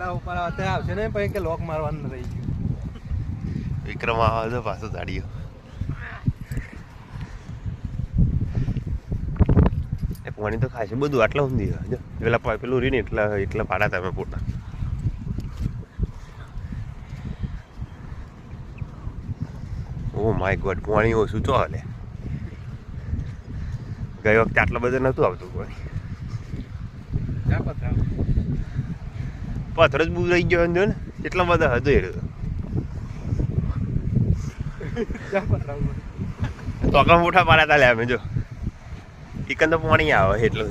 પેલા ઉપર અત્યારે આવશે ને પછી કે લોક મારવાનું રહી ગયું. વિક્રમ આવે છે પાછો ગાડીઓ. પાણી તો ખાશે બધું આટલા ઊંધી પેલા પેલું રહ્યું ને એટલા પાડા તમે પોતા. ઓ માય ગોડ પાણી ઓછું ચો હાલે. ગઈ વખતે આટલા બધા નહોતું આવતું પાણી. પથ્થર જ બુ રહી ગયો ને એટલા બધા હતો એ તો મોટા પાડા તા લે અમે જો ચિકન તો પાણી આવે એટલું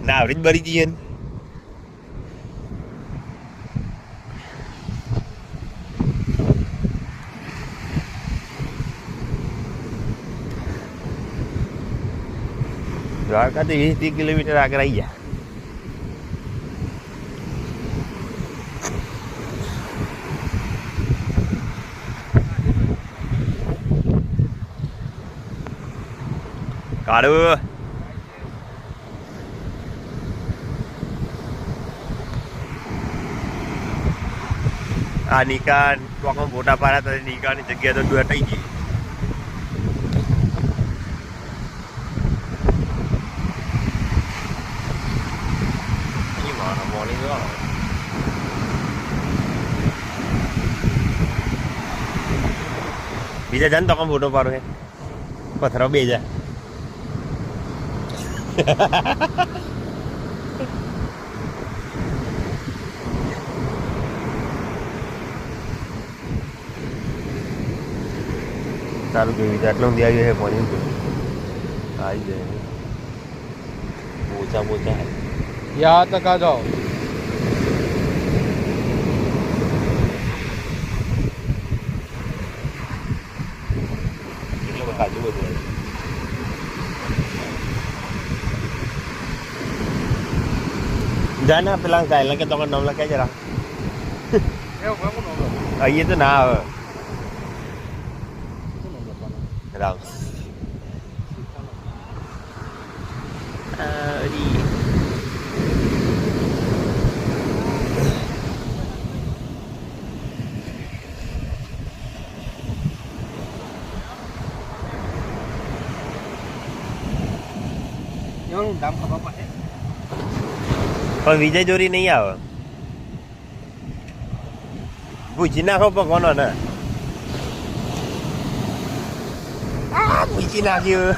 ના આવડી જ ભરી જઈએ ને. દ્વારકાથી 20-30 કિલોમીટર આગળ આવી ગયા. કાળુ આ નિકાન ટોકમાં ફોટા પાડ્યા હતા. નિકાની જગ્યા તો હટાઈ ગઈ. બીજા જાન તો ફોટો પાડો હે પથ્થરો બે જા. સારું કેવી રીતે આટલું ઊંધી આવ્યું છે પાણી આવી જાય પોચા પોચા યા તક આ જાઓ. કાજુ બધું જાને પેલા કાયલા કે તમારું નામ લખાય જરા. અહીંયા તો ના આવે રામ. પણ વિજય જોરી નહીં આવે. પૂછી નાખો પકોનો ને પૂછી નાખ્યું.